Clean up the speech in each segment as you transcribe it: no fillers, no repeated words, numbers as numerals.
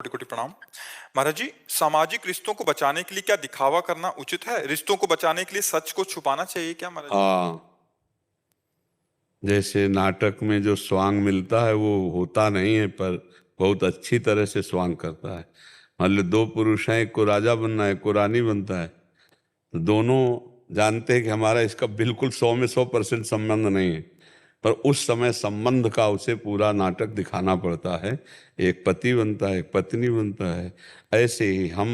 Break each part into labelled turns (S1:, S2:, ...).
S1: कोटि कोटि प्रणाम। महाराज जी, सामाजिक रिश्तों को बचाने के लिए क्या दिखावा करना उचित है? रिश्तों को बचाने के लिए सच को छुपाना चाहिए क्या महाराज जी?
S2: हाँ, जैसे नाटक में जो स्वांग मिलता है वो होता नहीं है, पर बहुत अच्छी तरह से स्वांग करता है। मान लो दो पुरुष हैं, एक को राजा बनना है, एक को रानी बनता है, तो दोनों जानते हैं कि हमारा इसका बिल्कुल 100 में 100% संबंध नहीं है, पर उस समय संबंध का उसे पूरा नाटक दिखाना पड़ता है। एक पति बनता है, एक पत्नी बनता है। ऐसे ही हम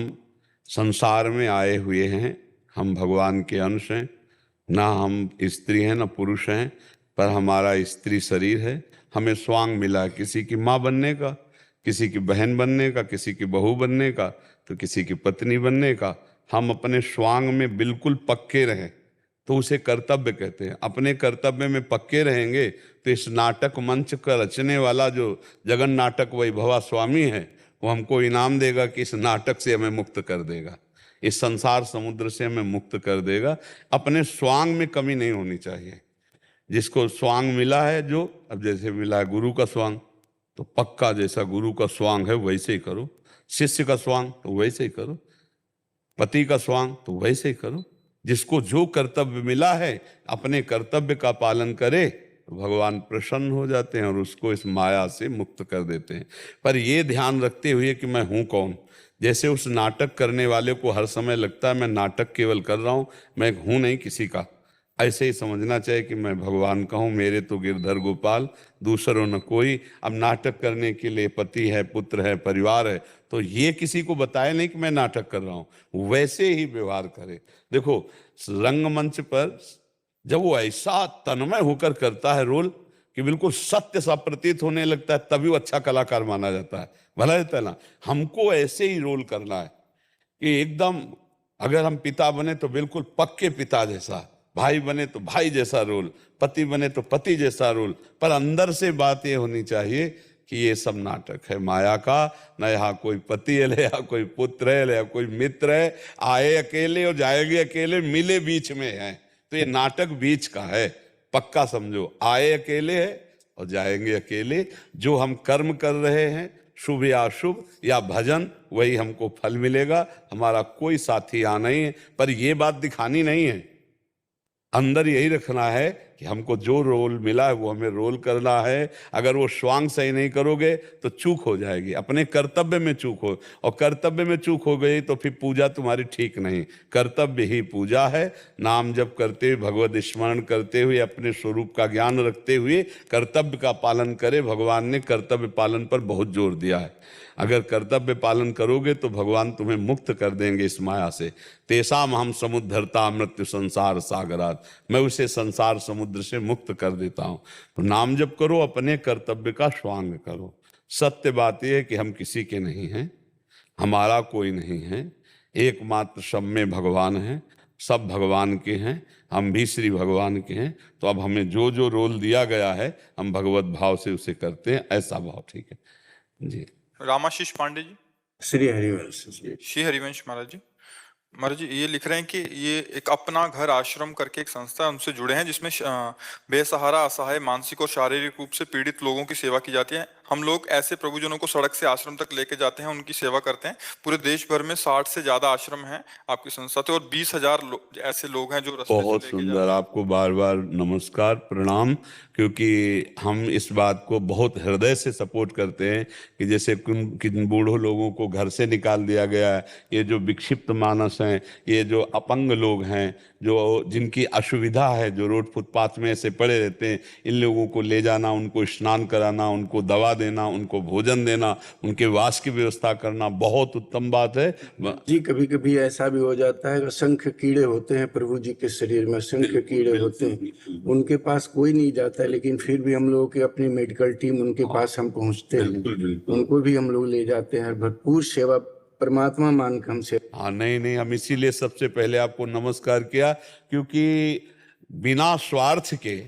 S2: संसार में आए हुए हैं, हम भगवान के अंश हैं, ना हम स्त्री हैं ना पुरुष हैं, पर हमारा स्त्री शरीर है। हमें स्वांग मिला है किसी की माँ बनने का, किसी की बहन बनने का, किसी की बहू बनने का, तो किसी की पत्नी बनने का। हम अपने स्वांग में बिल्कुल पक्के रहें तो उसे कर्तव्य कहते हैं। अपने कर्तव्य में पक्के रहेंगे तो इस नाटक मंच का रचने वाला जो जगन नाटक वैभवा स्वामी है, वो हमको इनाम देगा कि इस नाटक से हमें मुक्त कर देगा, इस संसार समुद्र से हमें मुक्त कर देगा। अपने स्वांग में कमी नहीं होनी चाहिए। जिसको स्वांग मिला है, जो अब जैसे मिला है गुरु का स्वांग, तो पक्का जैसा गुरु का स्वांग है वैसे ही करो। शिष्य का स्वांग तो वैसे ही करो, पति का स्वांग तो वैसे ही करो। जिसको जो कर्तव्य मिला है अपने कर्तव्य का पालन करे तो भगवान प्रसन्न हो जाते हैं और उसको इस माया से मुक्त कर देते हैं। पर ये ध्यान रखते हुए कि मैं हूँ कौन। जैसे उस नाटक करने वाले को हर समय लगता है मैं नाटक केवल कर रहा हूँ, मैं हूँ नहीं किसी का, ऐसे ही समझना चाहिए कि मैं भगवान का हूँ, मेरे तो गिरधर गोपाल, दूसरों न कोई। अब नाटक करने के लिए पति है, पुत्र है, परिवार है, तो ये किसी को बताए नहीं कि मैं नाटक कर रहा हूँ, वैसे ही व्यवहार करे। देखो, रंगमंच पर जब वो ऐसा तन्मय होकर करता है रोल कि बिल्कुल सत्य सा प्रतीत होने लगता है, तभी वो अच्छा कलाकार माना जाता है। भला रहता है ना। हमको ऐसे ही रोल करना है कि एकदम, अगर हम पिता बने तो बिल्कुल पक्के पिता जैसा, भाई बने तो भाई जैसा रोल, पति बने तो पति जैसा रोल। पर अंदर से बात ये होनी चाहिए कि ये सब नाटक है माया का। न यहाँ कोई पति है, या कोई पुत्र है, या कोई मित्र है। आए अकेले और जाएंगे अकेले, मिले बीच में है, तो ये नाटक बीच का है। पक्का समझो, आए अकेले है और जाएंगे अकेले। जो हम कर्म कर रहे हैं, शुभ या अशुभ या भजन, वही हमको फल मिलेगा। हमारा कोई साथी यहाँ नहीं है। पर ये बात दिखानी नहीं है, अंदर यही रखना है कि हमको जो रोल मिला है वो हमें रोल करना है। अगर वो स्वांग सही नहीं करोगे तो चूक हो जाएगी, अपने कर्तव्य में चूक हो, और कर्तव्य में चूक हो गई तो फिर पूजा तुम्हारी ठीक नहीं। कर्तव्य ही पूजा है। नाम जप करते हुए, भगवत स्मरण करते हुए, अपने स्वरूप का ज्ञान रखते हुए कर्तव्य का पालन करे। भगवान ने कर्तव्य पालन पर बहुत जोर दिया है। अगर कर्तव्य पालन करोगे तो भगवान तुम्हें मुक्त कर देंगे इस माया से। तेसाम हम समुद्धरता मृत्यु संसार सागरात, मैं उसे संसार समुद्र से मुक्त कर देता हूँ। तो नाम जप करो, अपने कर्तव्य का स्वांग करो। सत्य बात यह है कि हम किसी के नहीं हैं, हमारा कोई नहीं है, एकमात्र सब में भगवान है, सब भगवान के हैं, हम भी श्री भगवान के हैं। तो अब हमें जो जो रोल दिया गया है हम भगवत भाव से उसे करते हैं, ऐसा भाव ठीक है जी।
S1: रामाशीष पांडे जी।
S3: श्री हरिवंश जी।
S1: श्री हरिवंश महाराज जी। महाराज जी, ये लिख रहे हैं कि ये एक अपना घर आश्रम करके एक संस्था है, उनसे जुड़े हैं, जिसमें बेसहारा, असहाय, मानसिक और शारीरिक रूप से पीड़ित लोगों की सेवा की जाती है। हम लोग ऐसे प्रभुजनों को सड़क से आश्रम तक लेके जाते हैं, उनकी सेवा करते हैं। पूरे देश भर में 60 से ज्यादा आश्रम हैं आपकी संस्था से, और 20,000 ऐसे लोग हैं जो रास्ते से
S2: बहुत
S1: लेके
S2: सुंदर,
S1: जाते हैं।
S2: आपको बार बार नमस्कार प्रणाम। क्योंकि हम इस बात को बहुत हृदय से सपोर्ट करते हैं कि जैसे किन बूढ़ों लोगों को घर से निकाल दिया गया है, ये जो विक्षिप्त मानस हैं, ये जो अपंग लोग हैं, जो जिनकी असुविधा है, जो रोड फुटपाथ में ऐसे पड़े रहते हैं, इन लोगों को ले जाना, उनको स्नान कराना, उनको दवा देना, उनको भोजन देना, उनके वास की व्यवस्था करना बहुत उत्तम बात है
S3: जी। कभी कभी ऐसा भी हो जाता है, असंख्य कीड़े होते हैं प्रभु जी के शरीर में, असंख्य कीड़े होते हैं, उनके पास कोई नहीं जाता है, लेकिन फिर भी हम लोगों की अपनी मेडिकल टीम उनके पास हम पहुंचते हैं, उनको भी हम लोग ले जाते हैं। भरपूर सेवा परमात्मा मान के हमसे।
S2: हाँ, नहीं, हम इसीलिए सबसे पहले आपको नमस्कार किया, क्योंकि बिना स्वार्थ के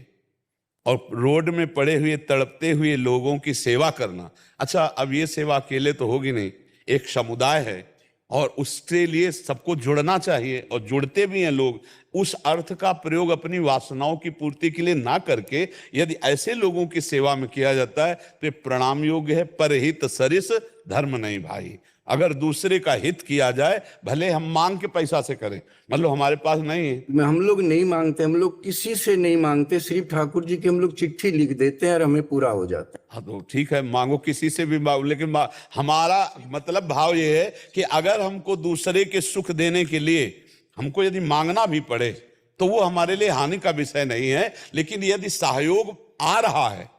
S2: और रोड में पड़े हुए तड़पते हुए लोगों की सेवा करना। अच्छा, अब ये सेवा अकेले तो होगी नहीं, एक समुदाय है और उसके लिए सबको जुड़ना चाहिए, और जुड़ते भी हैं लोग। उस अर्थ का प्रयोग अपनी वासनाओं की पूर्ति के लिए ना करके यदि ऐसे लोगों की सेवा में किया जाता है तो ये प्रणाम योग्य है। परहित सरिस धर्म नहीं भाई। अगर दूसरे का हित किया जाए, भले हम मांग के पैसा से करें, मतलब हमारे पास नहीं है।
S3: हम लोग नहीं मांगते, हम लोग किसी से नहीं मांगते, सिर्फ ठाकुर जी की हम लोग चिट्ठी लिख देते हैं और हमें पूरा हो जाता है।
S2: हाँ तो ठीक है, मांगो किसी से भी मांगो, लेकिन हमारा मतलब भाव ये है कि अगर हमको दूसरे के सुख देने के लिए हमको यदि मांगना भी पड़े तो वो हमारे लिए हानि का विषय नहीं है। लेकिन यदि सहयोग आ रहा है,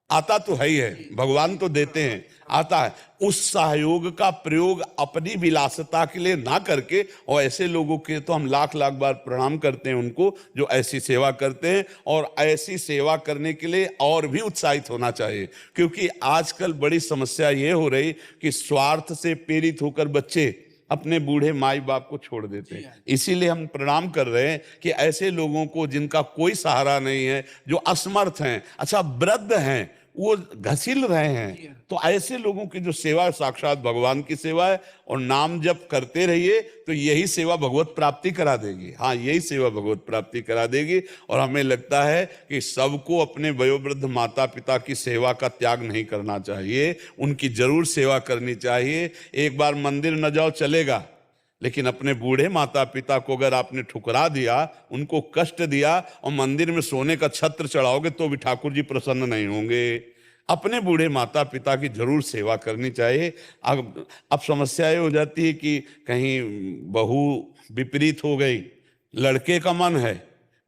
S2: आता तो है ही है, भगवान तो देते हैं, आता है, उस सहयोग का प्रयोग अपनी विलासिता के लिए ना करके, और ऐसे लोगों के तो हम लाख लाख बार प्रणाम करते हैं उनको जो ऐसी सेवा करते हैं। और ऐसी सेवा करने के लिए और भी उत्साहित होना चाहिए, क्योंकि आजकल बड़ी समस्या ये हो रही कि स्वार्थ से प्रेरित होकर बच्चे अपने बूढ़े माई बाप को छोड़ देते हैं। इसीलिए हम प्रणाम कर रहे हैं कि ऐसे लोगों को जिनका कोई सहारा नहीं है, जो असमर्थ हैं, अच्छा वृद्ध हैं, वो घसील रहे हैं, तो ऐसे लोगों की जो सेवा है साक्षात भगवान की सेवा है। और नाम जप करते रहिए तो यही सेवा भगवत प्राप्ति करा देगी। हाँ, यही सेवा भगवत प्राप्ति करा देगी। और हमें लगता है कि सबको अपने वयोवृद्ध माता पिता की सेवा का त्याग नहीं करना चाहिए, उनकी जरूर सेवा करनी चाहिए। एक बार मंदिर न जाओ चलेगा, लेकिन अपने बूढ़े माता पिता को अगर आपने ठुकरा दिया, उनको कष्ट दिया और मंदिर में सोने का छत्र चढ़ाओगे तो भी ठाकुर जी प्रसन्न नहीं होंगे। अपने बूढ़े माता पिता की जरूर सेवा करनी चाहिए। अब समस्या ये हो जाती है कि कहीं बहू विपरीत हो गई, लड़के का मन है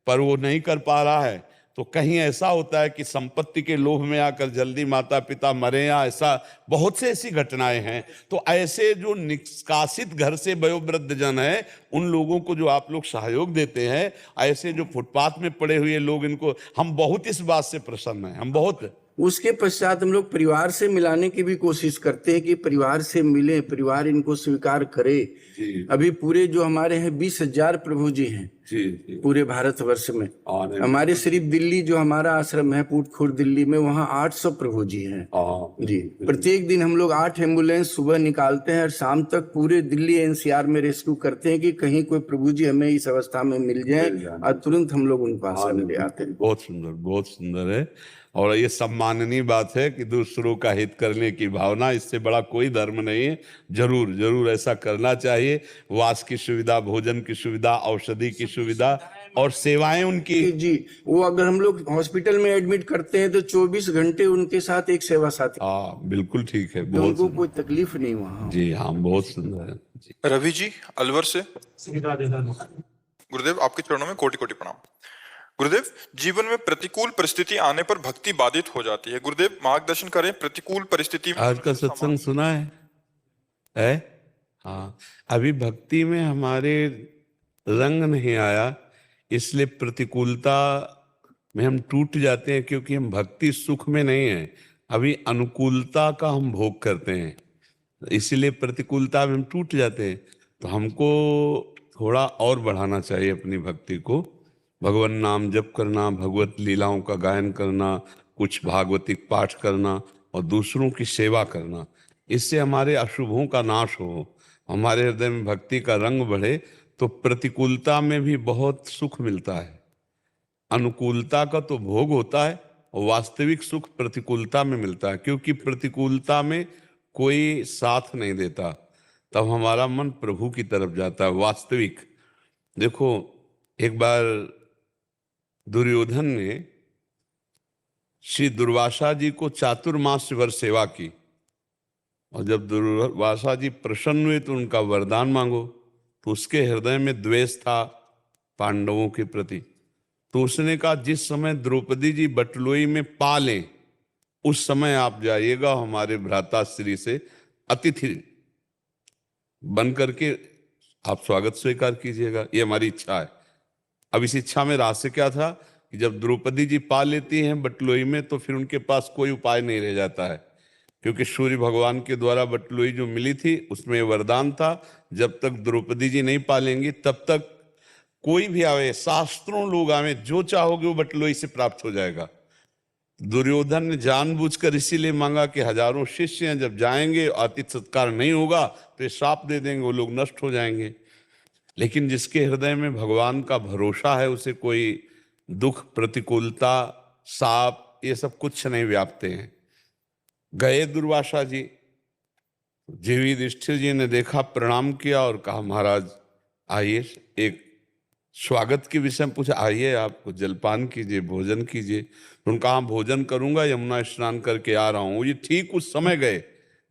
S2: पर वो नहीं कर पा रहा है, तो कहीं ऐसा होता है कि संपत्ति के लोभ में आकर जल्दी माता पिता मरे, या ऐसा बहुत से ऐसी घटनाएं हैं। तो ऐसे जो निष्कासित घर से वयोवृद्ध जन है, उन लोगों को जो आप लोग सहयोग देते हैं, ऐसे जो फुटपाथ में पड़े हुए लोग, इनको हम बहुत इस बात से प्रसन्न हैं, हम बहुत।
S3: उसके पश्चात हम लोग परिवार से मिलाने की भी कोशिश करते हैं कि परिवार से मिले, परिवार इनको स्वीकार करे। अभी पूरे जो हमारे हैं 20,000 प्रभु जी हैं पूरे भारतवर्ष में। हमारे सिर्फ दिल्ली जो हमारा आश्रम है पूटखुर दिल्ली में, वहाँ 800 प्रभु जी हैं जी। प्रत्येक दिन हम लोग 8 एम्बुलेंस सुबह निकालते हैं और शाम तक पूरे दिल्ली एनसीआर में रेस्क्यू करते हैं कि कहीं कोई प्रभु जी हमें इस अवस्था में मिल जाए और तुरंत हम लोग उनको आश्रम ले आते हैं।
S2: बहुत सुंदर, बहुत सुंदर है। और ये सम्माननीय बात है कि दूसरों का हित करने की भावना, इससे बड़ा कोई धर्म नहीं है। जरूर जरूर ऐसा करना चाहिए। वास की सुविधा, भोजन की सुविधा, औषधि की सुविधा और सेवाएं उनकी
S3: जी। वो अगर हम लोग हॉस्पिटल में एडमिट करते हैं तो 24 घंटे उनके साथ एक सेवा साथी।
S2: हाँ बिल्कुल ठीक है,
S3: तो
S2: बहुत
S3: उनको कोई तकलीफ नहीं वहाँ।
S2: जी हाँ, बहुत सुंदर है जी।
S1: रवि जी अलवर से। गुरुदेव आपके चरणों में कोटि कोटि प्रणाम। गुरुदेव, जीवन में प्रतिकूल परिस्थिति आने पर भक्ति बाधित हो जाती है। गुरुदेव मार्गदर्शन करें, प्रतिकूल परिस्थिति में
S2: आज का सत्संग सुना है? हाँ, अभी भक्ति में हमारे रंग नहीं आया, इसलिए प्रतिकूलता में हम टूट जाते हैं, क्योंकि हम भक्ति सुख में नहीं है, अभी अनुकूलता का हम भोग करते हैं, इसीलिए प्रतिकूलता में हम टूट जाते हैं। तो हमको थोड़ा और बढ़ाना चाहिए अपनी भक्ति को। भगवान नाम जप करना, भगवत लीलाओं का गायन करना, कुछ भागवतिक पाठ करना और दूसरों की सेवा करना, इससे हमारे अशुभों का नाश हो, हमारे हृदय में भक्ति का रंग बढ़े, तो प्रतिकूलता में भी बहुत सुख मिलता है। अनुकूलता का तो भोग होता है और वास्तविक सुख प्रतिकूलता में मिलता है, क्योंकि प्रतिकूलता में कोई साथ नहीं देता, तब हमारा मन प्रभु की तरफ जाता है वास्तविक। देखो, एक बार दुर्योधन ने श्री दुर्वासा जी को चातुर्मास भर सेवा की, और जब दुर्वासा जी प्रसन्न हुए तो उनका वरदान मांगो, तो उसके हृदय में द्वेष था पांडवों के प्रति। तो उसने कहा, जिस समय द्रौपदी जी बटलोई में पा लें उस समय आप जाइएगा, हमारे भ्राताश्री से अतिथि बन करके आप स्वागत स्वीकार कीजिएगा, ये हमारी इच्छा है। अब इस इच्छा में रहस्य क्या था कि जब द्रौपदी जी पा लेती हैं बटलोई में, तो फिर उनके पास कोई उपाय नहीं रह जाता है, क्योंकि सूर्य भगवान के द्वारा बटलोई जो मिली थी उसमें वरदान था, जब तक द्रौपदी जी नहीं पालेंगी तब तक कोई भी आवे, शास्त्रों लोग आवे, जो चाहोगे वो बटलोई से प्राप्त हो जाएगा। दुर्योधन ने जानबूझकर इसीलिए मांगा कि हजारों शिष्य हैं, जब जाएंगे आतिथ्य सत्कार नहीं होगा तो ये श्राप दे देंगे, वो लोग नष्ट हो जाएंगे। लेकिन जिसके हृदय में भगवान का भरोसा है, उसे कोई दुख, प्रतिकूलता, साप, ये सब कुछ नहीं व्यापते हैं। गए दुर्वासा जी, जब युधिष्ठिर जी ने देखा, प्रणाम किया और कहा महाराज आइए, एक स्वागत के विषय में पूछा, आइए आपको जलपान कीजिए, भोजन कीजिए। तो उनका हाँ भोजन करूंगा, यमुना स्नान करके आ रहा हूं। ये ठीक उस समय गए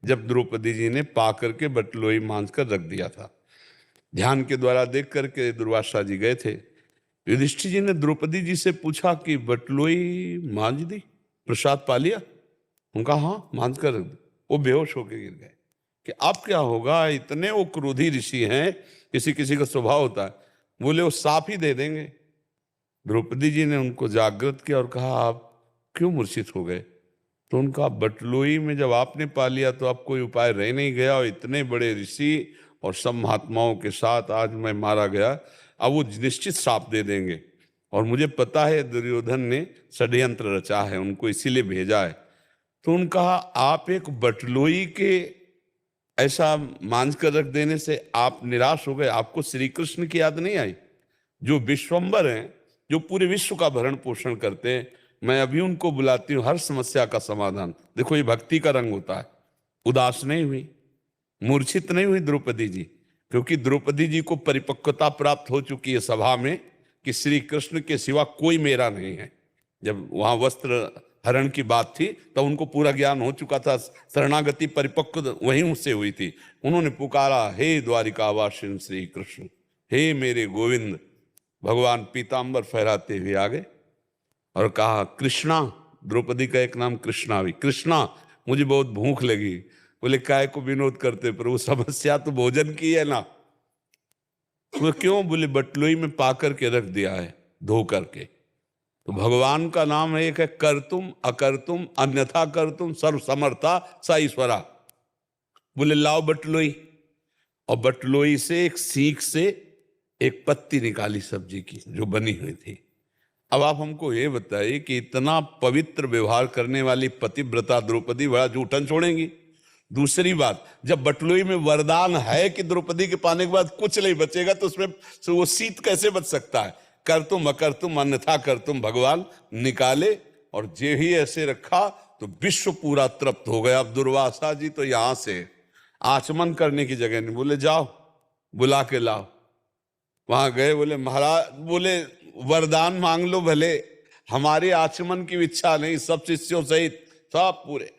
S2: जब द्रौपदी जी ने पा करके बटलोई मांझ कर रख दिया था। ध्यान के द्वारा देख करके दुर्वासा जी गए थे। युधिष्ठिर जी ने द्रौपदी जी से पूछा कि बटलोई मांझ दी, प्रसाद पा लिया? उनका हाँ मांझ कर रख दी। वो बेहोश होकर गिर गए कि अब क्या होगा, इतने वो क्रोधी ऋषि हैं, किसी किसी का स्वभाव होता है। बोले वो साफ ही दे देंगे। द्रौपदी जी ने उनको जागृत किया और कहा आप क्यों मूर्छित हो गए? तो उनका बटलोई में जब आपने पा लिया तो अब कोई उपाय रह नहीं गया, और इतने बड़े ऋषि और सब महात्माओं के साथ आज मैं मारा गया, अब वो निश्चित श्राप दे देंगे। और मुझे पता है दुर्योधन ने षड्यंत्र रचा है, उनको इसीलिए भेजा है। तो उनका आप एक बटलोई के ऐसा मांझ कर रख देने से आप निराश हो गए? आपको श्री कृष्ण की याद नहीं आई, जो विश्वम्बर हैं, जो पूरे विश्व का भरण पोषण करते हैं? मैं अभी उनको बुलाती हूँ, हर समस्या का समाधान। देखो ये भक्ति का रंग होता है। उदास नहीं हुई, मूर्छित नहीं हुई द्रौपदी जी, क्योंकि द्रौपदी जी को परिपक्वता प्राप्त हो चुकी है सभा में कि श्री कृष्ण के सिवा कोई मेरा नहीं है। जब वहां वस्त्र हरण की बात थी तो उनको पूरा ज्ञान हो चुका था, शरणागति परिपक्व वहीं उससे हुई थी। उन्होंने पुकारा, हे द्वारिकावासिन श्री कृष्ण, हे मेरे गोविंद। भगवान पीतांबर फहराते हुए आ गए और कहा कृष्णा, द्रौपदी का एक नाम कृष्णा भी, कृष्णा मुझे बहुत भूख लगी। बोले काय को विनोद करते प्रभु, समस्या तो भोजन की है ना। बोले क्यों? बोले बटलोई में पा करके रख दिया है धो करके। तो भगवान का नाम एक है कर्तुम अकर्तुम अन्यथा कर्तुम सर्व समर्था स ईश्वरा। बोले लाओ बटलोई, और बटलोई से एक सीख से एक पत्ती निकाली सब्जी की जो बनी हुई थी। अब आप हमको ये बताइए कि इतना पवित्र व्यवहार करने वाली पतिव्रता द्रौपदी बड़ा जूठन छोड़ेंगी? दूसरी बात, जब बटलोई में वरदान है कि द्रौपदी के पाने के बाद कुछ नहीं बचेगा, तो उसमें वो शीत कैसे बच सकता है? कर तुम अकर तुम अन्यथा कर तुम भगवान निकाले, और जे ही ऐसे रखा तो विश्व पूरा तृप्त हो गया। अब दुर्वासा जी तो यहां से आचमन करने की जगह नहीं, बोले जाओ बुला के लाओ। वहां गए, बोले महाराज, बोले वरदान मांग लो भले, हमारे आचमन की इच्छा नहीं, सब शिष्यों सहित सब पूरे।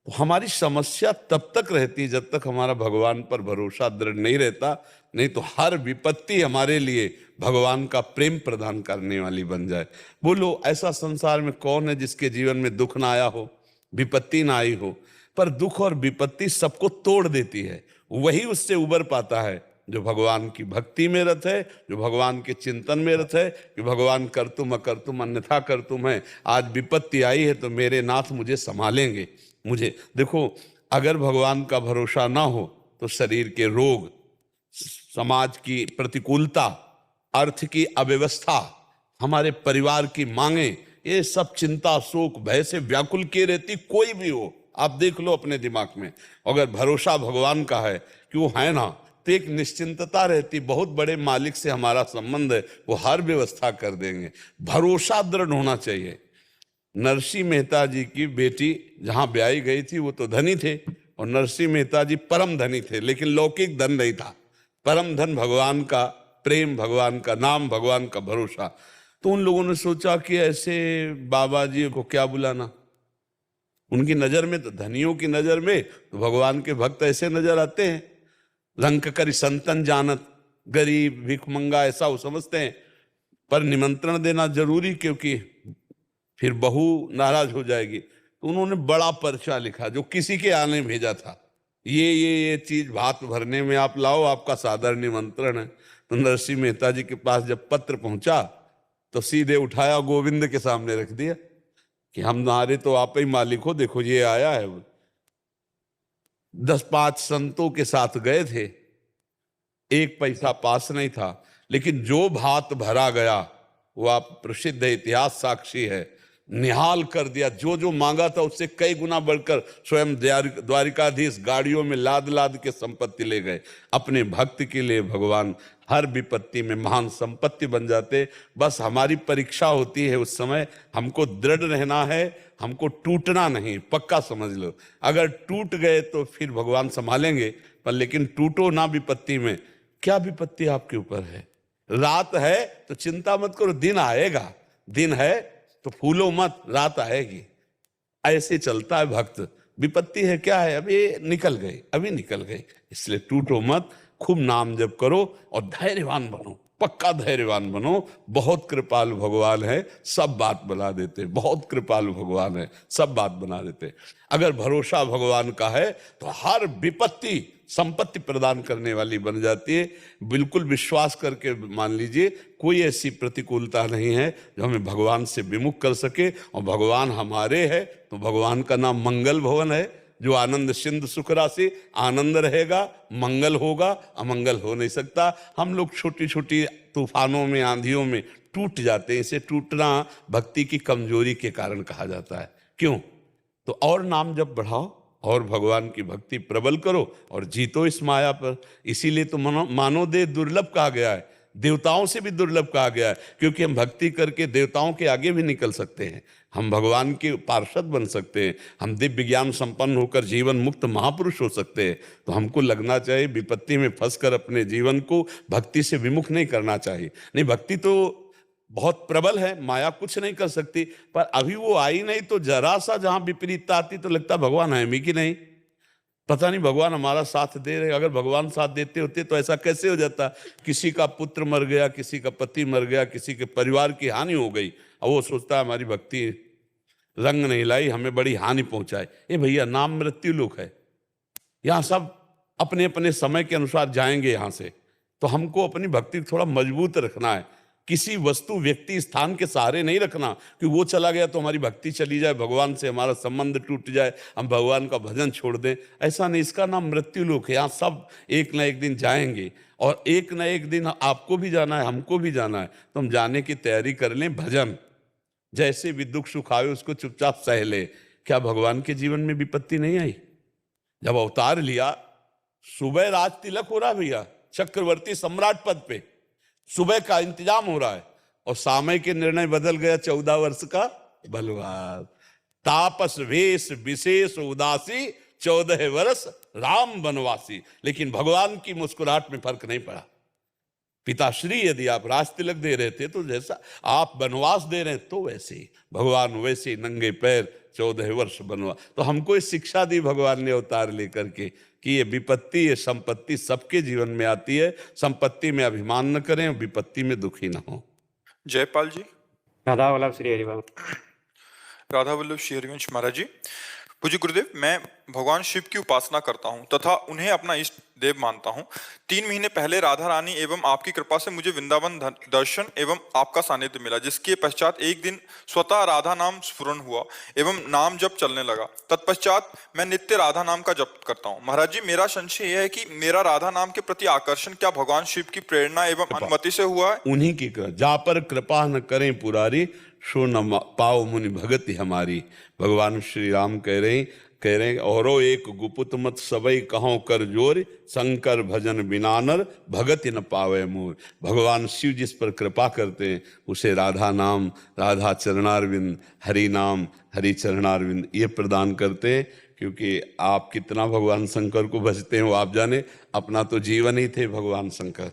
S2: तो हमारी समस्या तब तक रहती है जब तक हमारा भगवान पर भरोसा दृढ़ नहीं रहता, नहीं तो हर विपत्ति हमारे लिए भगवान का प्रेम प्रदान करने वाली बन जाए। बोलो ऐसा संसार में कौन है जिसके जीवन में दुख ना आया हो, विपत्ति ना आई हो? पर दुख और विपत्ति सबको तोड़ देती है, वही उससे उबर पाता है जो भगवान की भक्ति में रत है, जो भगवान के चिंतन में रत है कि भगवान करतुम अकर्तुम अन्यथा करतुम है। आज विपत्ति आई है तो मेरे नाथ मुझे संभालेंगे। मुझे देखो, अगर भगवान का भरोसा ना हो तो शरीर के रोग, समाज की प्रतिकूलता, अर्थ की अव्यवस्था, हमारे परिवार की मांगे, ये सब चिंता शोक भय से व्याकुल किए रहती। कोई भी हो, आप देख लो अपने दिमाग में, अगर भरोसा भगवान का है कि वो है ना, तो एक निश्चिंतता रहती। बहुत बड़े मालिक से हमारा संबंध है, वो हर व्यवस्था कर देंगे। भरोसा दृढ़ होना चाहिए। नरसिंह मेहता जी की बेटी जहां ब्याही गई थी वो तो धनी थे, और नरसिंह मेहता जी परम धनी थे, लेकिन लौकिक धन नहीं था। परम धन भगवान का प्रेम, भगवान का नाम, भगवान का भरोसा। तो उन लोगों ने सोचा कि ऐसे बाबा जी को क्या बुलाना। उनकी नजर में तो, धनियों की नजर में तो भगवान के भक्त ऐसे नजर आते हैं, रंक करी संतन जानत, गरीब भिखमंगा ऐसा वो समझते हैं। पर निमंत्रण देना जरूरी, क्योंकि फिर बहू नाराज हो जाएगी। तो उन्होंने बड़ा पर्चा लिखा जो किसी के आने भेजा था, ये चीज भात भरने में आप लाओ, आपका सादर निमंत्रण है। तो नरसिंह मेहता जी के पास जब पत्र पहुंचा तो सीधे उठाया, गोविंद के सामने रख दिया कि हमारे तो आप ही मालिक हो, देखो ये आया है। 10-5 संतों के साथ गए थे, एक पैसा पास नहीं था, लेकिन जो भात भरा गया वो आप प्रसिद्ध इतिहास साक्षी है। निहाल कर दिया। जो जो मांगा था उससे कई गुना बढ़कर स्वयं द्वारिकाधीश गाड़ियों में लाद लाद के संपत्ति ले गए। अपने भक्त के लिए भगवान हर विपत्ति में महान संपत्ति बन जाते। बस हमारी परीक्षा होती है उस समय, हमको दृढ़ रहना है, हमको टूटना नहीं, पक्का समझ लो। अगर टूट गए तो फिर भगवान संभालेंगे, पर लेकिन टूटो ना विपत्ति में। क्या विपत्ति आपके ऊपर है? रात है तो चिंता मत करो, दिन आएगा। दिन है तो फूलो मत, रात आएगी। ऐसे चलता है भक्त। विपत्ति है क्या है? अभी निकल गई, अभी निकल गई, इसलिए टूटो मत, खूब नाम जप करो और धैर्यवान बनो, पक्का धैर्यवान बनो। बहुत कृपालु भगवान है, सब बात बना देते। बहुत कृपालु भगवान है, सब बात बना देते। अगर भरोसा भगवान का है तो हर विपत्ति संपत्ति प्रदान करने वाली बन जाती है। बिल्कुल विश्वास करके मान लीजिए, कोई ऐसी प्रतिकूलता नहीं है जो हमें भगवान से विमुख कर सके। और भगवान हमारे है तो भगवान का नाम मंगल भवन है, जो आनंद सिंधु सुख राशि। आनंद रहेगा, मंगल होगा, अमंगल हो नहीं सकता। हम लोग छोटी छोटी तूफानों में, आंधियों में टूट जाते हैं। इसे टूटना भक्ति की कमजोरी के कारण कहा जाता है। क्यों? तो और नाम जब बढ़ाओ और भगवान की भक्ति प्रबल करो और जीतो इस माया पर। इसीलिए तो मानव देह दुर्लभ कहा गया है, देवताओं से भी दुर्लभ कहा गया है, क्योंकि हम भक्ति करके देवताओं के आगे भी निकल सकते हैं, हम भगवान के पार्षद बन सकते हैं, हम दिव्य ज्ञान संपन्न होकर जीवन मुक्त महापुरुष हो सकते हैं। तो हमको लगना चाहिए विपत्ति में फंसकर अपने जीवन को भक्ति से विमुख नहीं करना चाहिए। नहीं, भक्ति तो बहुत प्रबल है, माया कुछ नहीं कर सकती, पर अभी वो आई नहीं तो जरा सा जहां विपरीतता आती तो लगता भगवान है भी कि नहीं, पता नहीं भगवान हमारा साथ दे रहे। अगर भगवान साथ देते होते तो ऐसा कैसे हो जाता? किसी का पुत्र मर गया, किसी का पति मर गया, किसी के परिवार की हानि हो गई, और वो सोचता है हमारी भक्ति रंग नहीं लाई, हमें बड़ी हानि पहुंचाए। ये भैया नाम मृत्यु लोक है, यहाँ सब अपने अपने समय के अनुसार जाएंगे यहाँ से। तो हमको अपनी भक्ति थोड़ा मजबूत रखना है, किसी वस्तु व्यक्ति स्थान के सहारे नहीं रखना कि वो चला गया तो हमारी भक्ति चली जाए, भगवान से हमारा संबंध टूट जाए, हम भगवान का भजन छोड़ दें। ऐसा नहीं, इसका नाम मृत्यु लोक है। यहाँ सब एक ना एक दिन जाएंगे और एक ना एक दिन आपको भी जाना है, हमको भी जाना है। तो हम जाने की तैयारी कर लें। भजन जैसे भी दुख सुख आए उसको चुपचाप सह ले। क्या भगवान के जीवन में विपत्ति नहीं आई? जब अवतार लिया, सुबह राज तिलक हो रहा भैया, चक्रवर्ती सम्राट पद पे सुबह का इंतजाम हो रहा है, और समय के निर्णय बदल गया। 14 वर्ष का बलवान, तापस वेश विशेष उदासी, 14 वर्ष राम वनवासी। लेकिन भगवान की मुस्कुराहट में फर्क नहीं पड़ा। पिताश्री यदि आप राज तिलक दे रहे थे तो जैसा आप वनवास दे रहे हैं तो वैसे ही भगवान वैसे नंगे पैर 14 वर्ष बनवास। तो हमको इस शिक्षा दी भगवान ने अवतार लेकर के कि ये विपत्ति, ये संपत्ति सबके जीवन में आती है। संपत्ति में अभिमान न करें, विपत्ति में दुखी न हो।
S1: जयपाल जी।
S4: राधा वल्लभ श्री हरिवंश।
S1: राधा वल्लभ श्री हरिवंश महाराज जी। पूज्य गुरुदेव, मैं भगवान शिव की उपासना करता हूं तथा उन्हें अपना इष्ट देव मानता हूं। 3 महीने पहले राधा रानी एवं आपकी कृपा से मुझे वृंदावन दर्शन एवं आपका सानिध्य मिला, जिसके पश्चात एक दिन स्वतः राधा नाम स्फुरन हुआ एवं नाम जप चलने लगा। तत्पश्चात मैं नित्य राधा नाम का जप करता हूं। महाराज जी, मेरा संशय यह है कि मेरा राधा नाम के प्रति आकर्षण क्या भगवान शिव की प्रेरणा एवं अनुमति से हुआ है?
S2: उन्हीं की जा पर कृपा न करें पुरारी, सो न पाओ मुनि भगति हमारी। भगवान श्री राम कह रहे हैं औरो एक गुपुत मत सबई कहो कर जोर, शंकर भजन बिनानर भगति न पावे मोर। भगवान शिव जिस पर कृपा करते हैं उसे राधा नाम, राधा चरणारविंद, हरि नाम, हरि चरणारविंद ये प्रदान करते हैं। क्योंकि आप कितना भगवान शंकर को भजते हैं वो आप जाने। अपना तो जीवन ही थे भगवान शंकर,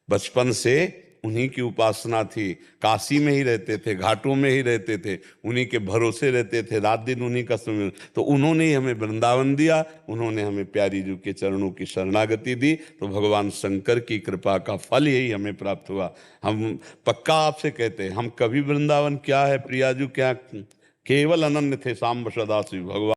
S2: बचपन से उन्हीं की उपासना थी। काशी में ही रहते थे, घाटों में ही रहते थे, उन्हीं के भरोसे रहते थे, रात दिन उन्हीं का सुमिरन। तो उन्होंने ही हमें वृंदावन दिया, उन्होंने हमें प्यारी जी के चरणों की शरणागति दी। तो भगवान शंकर की कृपा का फल यही हमें प्राप्त हुआ। हम पक्का आपसे कहते हैं, हम कभी वृंदावन क्या है प्रियाजू क्या, केवल अनन्य थे सांब सदाशिव भगवान।